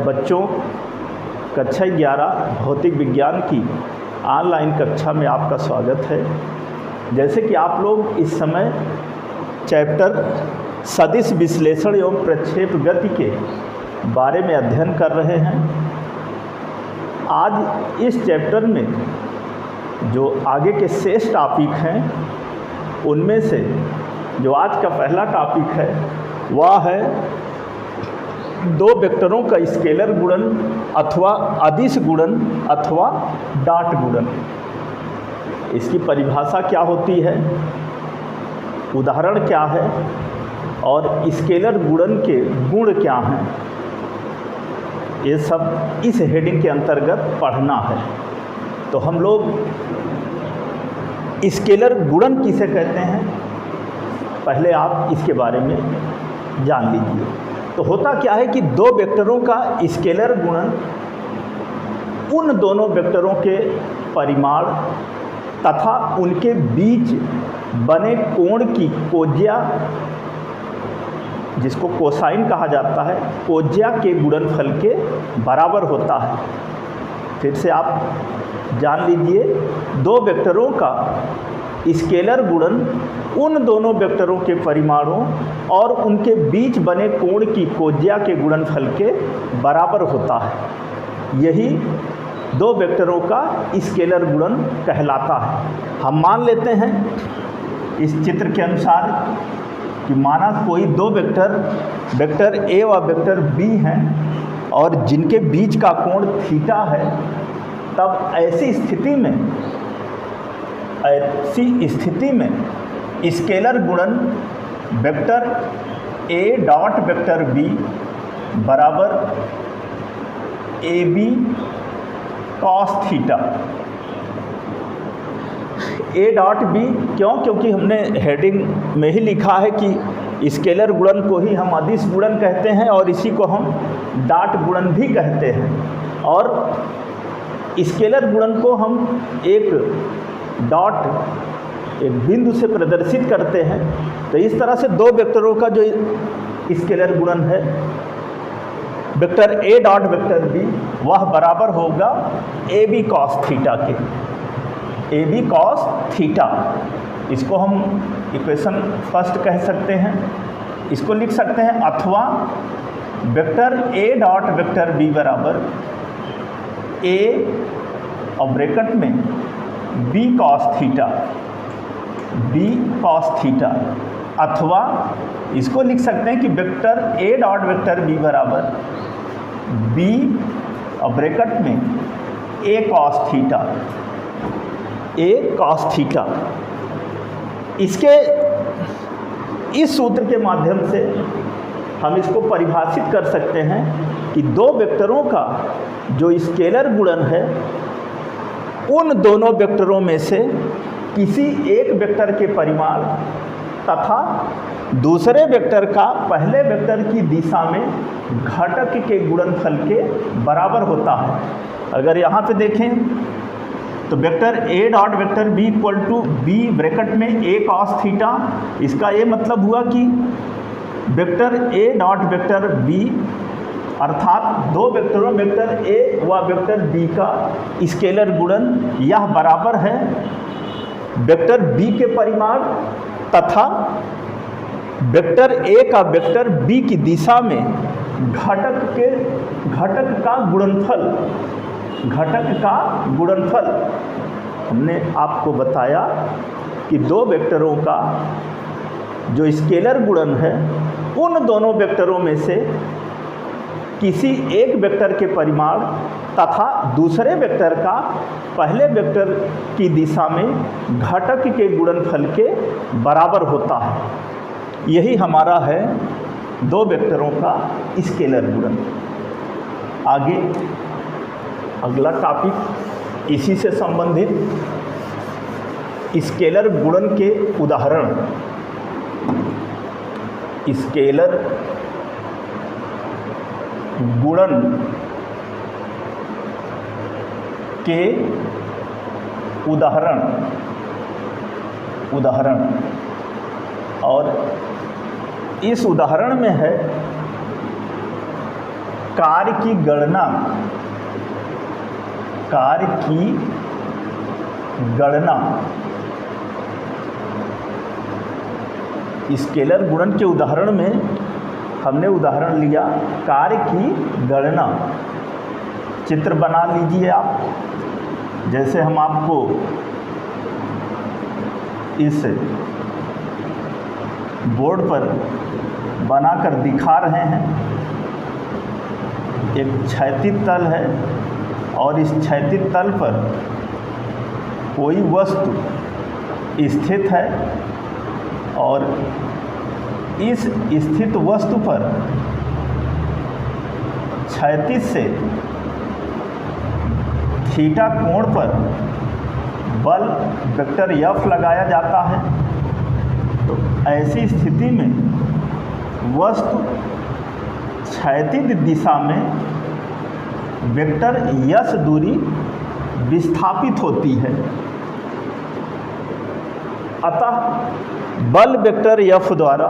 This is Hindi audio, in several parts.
बच्चों, कक्षा 11 भौतिक विज्ञान की ऑनलाइन कक्षा में आपका स्वागत है। जैसे कि आप लोग इस समय चैप्टर सदिश विश्लेषण एवं प्रक्षेप गति के बारे में अध्ययन कर रहे हैं। आज इस चैप्टर में जो आगे के शेष टॉपिक हैं उनमें से जो आज का पहला टॉपिक है वह है दो वेक्टरों का स्केलर गुणन अथवा अदिश गुणन अथवा डॉट गुणन। इसकी परिभाषा क्या होती है, उदाहरण क्या है और स्केलर गुणन के गुण क्या हैं, ये सब इस हेडिंग के अंतर्गत पढ़ना है। तो हम लोग स्केलर गुणन किसे कहते हैं, पहले आप इसके बारे में जान लीजिए। तो होता क्या है कि दो वेक्टरों का स्केलर गुणन उन दोनों वेक्टरों के परिमाण तथा उनके बीच बने कोण की कोज्या, जिसको कोसाइन कहा जाता है, कोज्या के गुणनफल के बराबर होता है। फिर से आप जान लीजिए, दो वेक्टरों का स्केलर गुणन उन दोनों वेक्टरों के परिमाणों और उनके बीच बने कोण की कोज्या के गुणनफल के बराबर होता है। यही दो वेक्टरों का स्केलर गुणन कहलाता है। हम मान लेते हैं इस चित्र के अनुसार कि माना कोई दो वेक्टर ए व वेक्टर बी हैं और जिनके बीच का कोण थीटा है। तब ऐसी स्थिति में स्केलर गुणन vector A dot vector B बराबर A B cos theta. A dot B क्यों? क्योंकि हमने हेडिंग में ही लिखा है कि स्केलर गुणन को ही हम अदिश गुणन कहते हैं और इसी को हम डॉट गुणन भी कहते हैं। और स्केलर गुणन को हम एक डॉट, एक बिंदु से प्रदर्शित करते हैं। तो इस तरह से दो वेक्टरों का जो स्केलर गुणन है vector A dot vector B, वह बराबर होगा ए बी कॉस थीटा के। ए बी कॉस थीटा, इसको हम इक्वेशन फर्स्ट कह सकते हैं। इसको लिख सकते हैं अथवा vector A dot vector B बराबर ए और ब्रैकेट में B cos theta, B cos theta. अथवा इसको लिख सकते हैं कि vector A dot vector B बराबर बी और ब्रैकेट में A cos theta, A cos theta. इसके इस सूत्र के माध्यम से हम इसको परिभाषित कर सकते हैं कि दो वेक्टरों का जो स्केलर गुणन है उन दोनों वेक्टरों में से किसी एक वेक्टर के परिमाण तथा दूसरे वेक्टर का पहले वेक्टर की दिशा में घटक के गुणनफल के बराबर होता है। अगर यहाँ पे देखें तो vector A dot vector B equal to B bracket में ए कॉस थीटा। इसका ये मतलब हुआ कि vector A dot vector B अर्थात दो वेक्टरों वेक्टर ए व वेक्टर बी का स्केलर गुणन यह बराबर है वेक्टर बी के परिमाण तथा वेक्टर ए का वेक्टर बी की दिशा में घटक का गुणनफल। हमने आपको बताया कि दो वेक्टरों का जो स्केलर गुणन है उन दोनों वेक्टरों में से किसी एक वेक्टर के परिमाण तथा दूसरे वेक्टर का पहले वेक्टर की दिशा में घटक के गुणनफल के बराबर होता है। यही हमारा है दो वेक्टरों का स्केलर गुणन। आगे अगला टॉपिक इसी से संबंधित स्केलर गुणन के उदाहरण। स्केलर गुणन के उदाहरण और इस उदाहरण में है कार्य की गणना स्केलर गुणन के उदाहरण में हमने उदाहरण लिया कार्य की गणना। चित्र बना लीजिए आप, जैसे हम आपको इस बोर्ड पर बनाकर दिखा रहे हैं। एक क्षैतिज तल है और इस क्षैतिज तल पर कोई वस्तु स्थित है और इस स्थित वस्तु पर क्षैतिज से थीटा कोण पर बल वेक्टर F लगाया जाता है। तो ऐसी स्थिति में वस्तु क्षैतिज दिशा में वेक्टर S दूरी विस्थापित होती है। अतः बल वेक्टर F द्वारा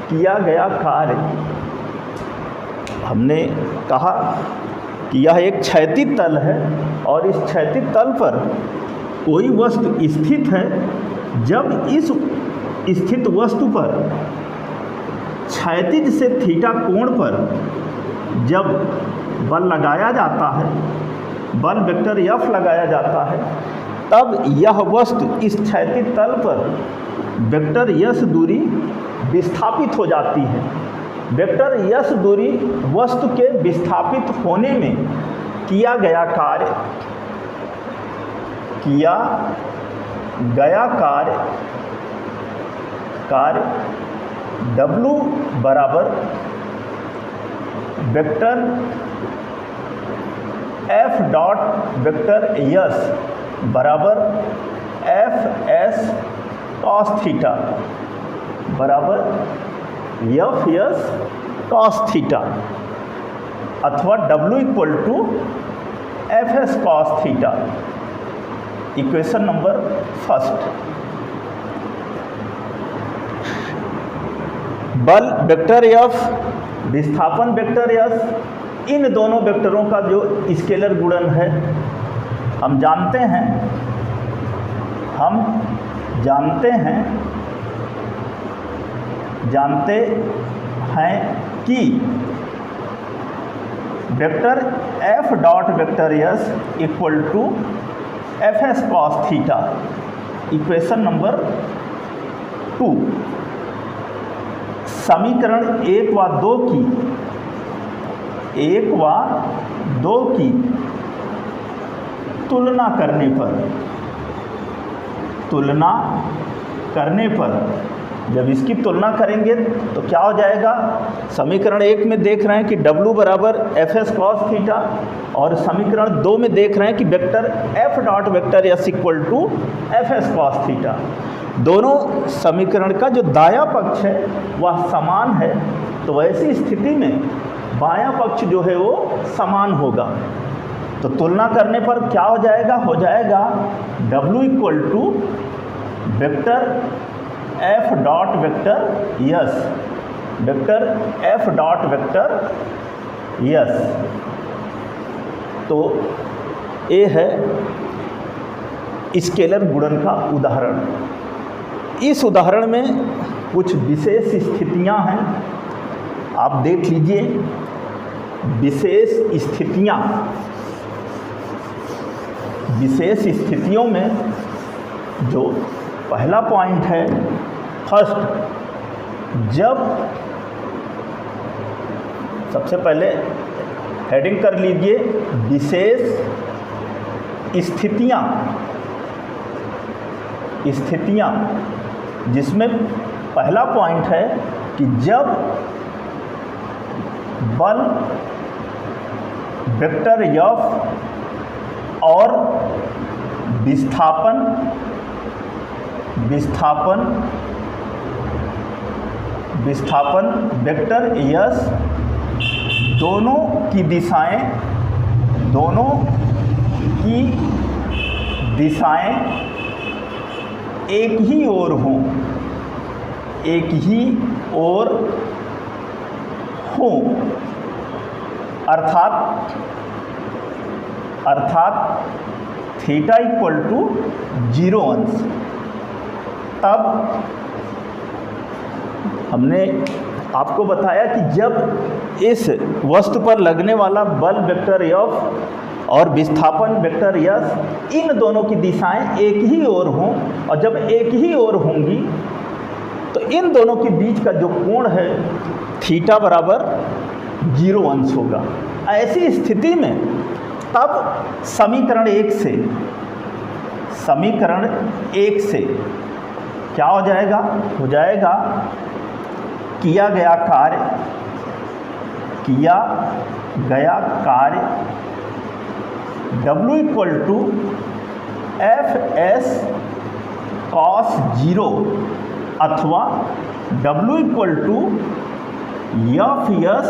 किया गया कार्य, हमने कहा कि यह एक क्षैतिज तल है और इस क्षैतिज तल पर कोई वस्तु स्थित है। जब इस स्थित वस्तु पर क्षैतिज से थीटा कोण पर जब बल लगाया जाता है, बल वेक्टर F लगाया जाता है, तब यह वस्तु इस क्षैतिज तल पर वेक्टर S दूरी विस्थापित हो जाती है। वेक्टर S दूरी वस्तु के विस्थापित होने में किया गया कार्य W बराबर vector F dot vector S बराबर Fs cos थीटा बराबर Fs cos थीटा अथवा W equal to Fs cos theta. Equation number first. बल वेक्टर F, विस्थापन वेक्टर S, इन दोनों वेक्टरों का जो स्केलर गुणन है, हम जानते हैं कि vector F dot vector S equal to Fs cos theta. Equation number 2। समीकरण 1 व 2 की तुलना करने पर जब इसकी तुलना करेंगे तो क्या हो जाएगा। समीकरण 1 में देख रहे हैं कि W बराबर Fs cos थीटा और समीकरण 2 में देख रहे हैं कि vector F dot vector S equal to Fs cos theta. दोनों समीकरण का जो दायां पक्ष है वह समान है, तो ऐसी स्थिति में बायां पक्ष जो है वो समान होगा। तो तुलना करने पर क्या हो जाएगा, W equal to vector F dot vector S, vector F dot vector S। तो ये है स्केलर गुणन का उदाहरण। इस उदाहरण में कुछ विशेष स्थितियां हैं, आप देख लीजिए। विशेष स्थितियों में जो पहला पॉइंट है, फर्स्ट, जब सबसे पहले हेडिंग कर लीजिए विशेष स्थितियां, जिसमें पहला पॉइंट है कि जब बल वेक्टर F और विस्थापन वेक्टर S दोनों की दिशाएं एक ही ओर हों, अर्थात थीटा इक्वल टू 0 अंश। तब हमने आपको बताया कि जब इस वस्तु पर लगने वाला बल वेक्टर F और विस्थापन वेक्टर S इन दोनों की दिशाएं एक ही ओर हों, और जब एक ही ओर होंगी तो इन दोनों के बीच का जो कोण है थीटा बराबर 0 अंश होगा। ऐसी स्थिति में तब समीकरण 1 से क्या हो जाएगा? हो जाएगा किया गया कार्य W equal to Fs cos 0 अथवा W equal to Fs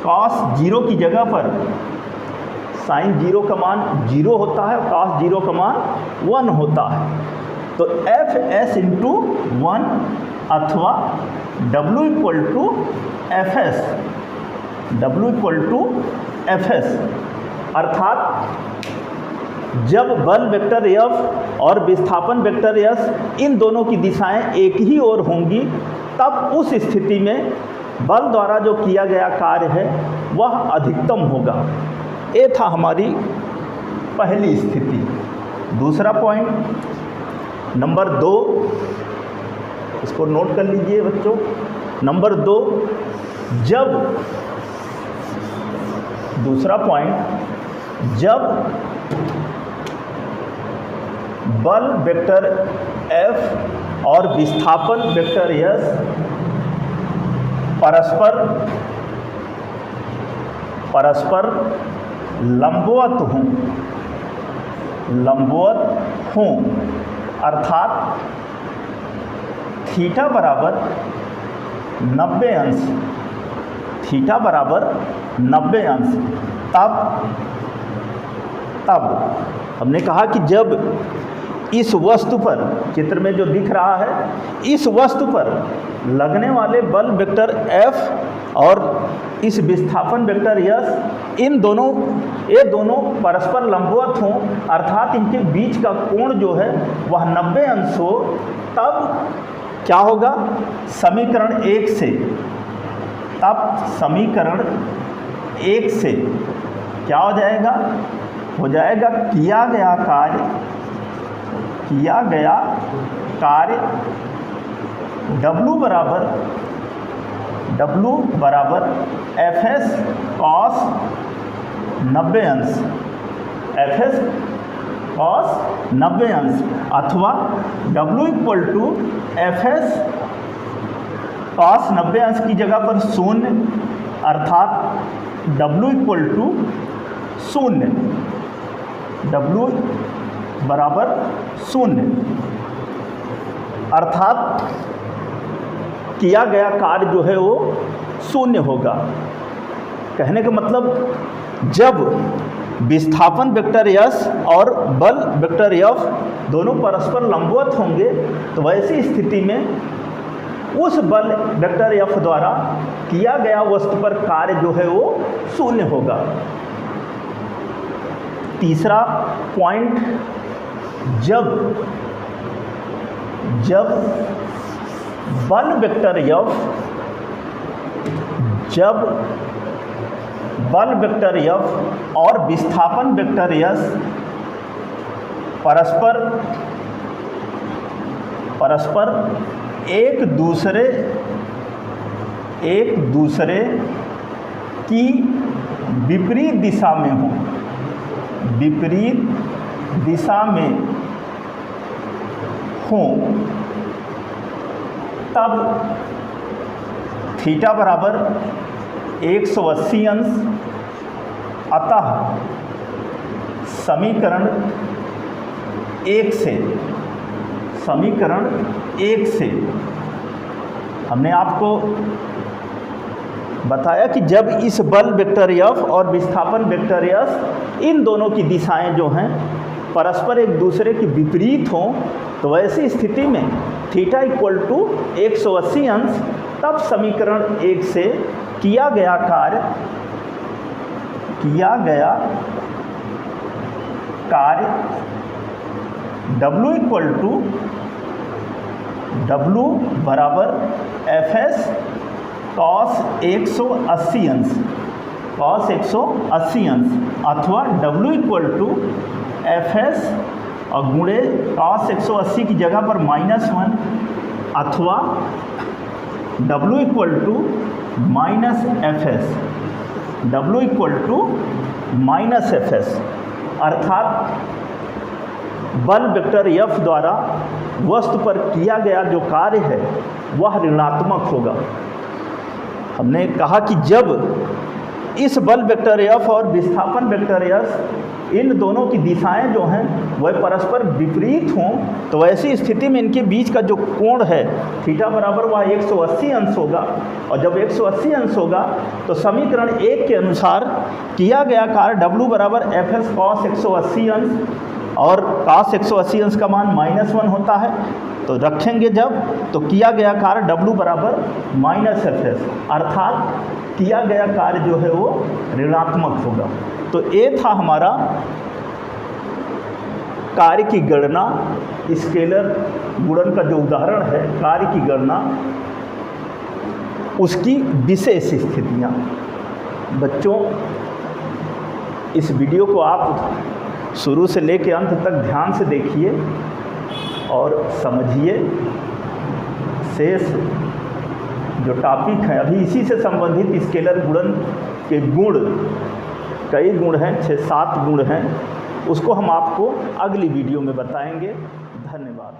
cos 0 की जगह पर साइन 0 का मान 0 होता है और cos 0 का मान 1 होता है, तो Fs इंटू 1 अथवा W इक्वल टू Fs, अर्थात जब बल वेक्टर F और विस्थापन वेक्टर S इन दोनों की दिशाएं एक ही ओर होंगी, तब उस स्थिति में बल द्वारा जो किया गया कार्य है वह अधिकतम होगा। ये था हमारी पहली स्थिति। दूसरा पॉइंट नंबर 2, इसको नोट कर लीजिए बच्चों। नंबर 2, दूसरा पॉइंट, जब बल वेक्टर F और विस्थापन वेक्टर S परस्पर लंबवत हों, अर्थात थीटा बराबर 90 अंश, तब हमने कहा कि जब इस वस्तु पर, चित्र में जो दिख रहा है, इस वस्तु पर लगने वाले बल वेक्टर F और इस विस्थापन वेक्टर S ये दोनों परस्पर लंबवत हों, अर्थात इनके बीच का कोण जो है वह 90 अंश हो, तब क्या होगा? समीकरण 1 से क्या हो जाएगा? हो जाएगा किया गया कार्य W बराबर Fs cos 90 अंश, अथवा W equal to Fs cos 90 अंश की जगह पर 0, अर्थात W इक्वल टू 0, W बराबर 0, अर्थात किया गया कार्य जो है वो 0 होगा। कहने का मतलब जब विस्थापन वेक्टर S और बल वेक्टर F दोनों परस्पर लंबवत होंगे, तो वैसी स्थिति में उस बल वेक्टर F द्वारा किया गया वस्तु पर कार्य जो है वो 0 होगा। तीसरा पॉइंट, जब बल वेक्टर F और विस्थापन वेक्टर S परस्पर एक दूसरे की विपरीत दिशा में हों, तब थीटा बराबर 180 अंश, अतः समीकरण 1 से हमने आपको बताया कि जब इस बल वेक्टर F और विस्थापन वेक्टर S इन दोनों की दिशाएं जो हैं परस्पर एक दूसरे के विपरीत हों, तो वैसी स्थिति में थीटा इक्वल टू 180 अंश, तब समीकरण 1 से किया गया कार्य किया गया कार्य W बराबर Fs cos 180 अंश अथवा W Fs और गुणे cos 180 की जगह पर -1 अथवा W -Fs अर्थात बल वेक्टर F द्वारा वस्तु पर किया गया जो कार्य है वह ऋणात्मक होगा। हमने कहा कि जब इस बल वेक्टर F और विस्थापन वेक्टर S इन दोनों की दिशाएं जो हैं वह परस्पर विपरीत हों तो ऐसी स्थिति में इनके बीच का जो कोण है थीटा बराबर वह 180 अंश होगा। और जब 180 अंश होगा तो समीकरण 1 के अनुसार किया गया कार्य W बराबर Fs cos 180 अंश और cos 180 अंश का मान -1 होता है, तो रखेंगे जब तो किया गया कार्य W बराबर -Fs अर्थात किया गया कार्य जो है वो ऋणात्मक होगा। तो ये था हमारा कार्य की गणना, स्केलर गुणन का जो उदाहरण है कार्य की गणना, उसकी विशेष स्थितियाँ। बच्चों, इस वीडियो को आप शुरू से लेकर अंत तक ध्यान से देखिए और समझिए। शेष जो टॉपिक है अभी इसी से संबंधित स्केलर गुणन के गुण, कई गुण हैं, 6-7 गुण हैं, उसको हम आपको अगली वीडियो में बताएंगे। धन्यवाद।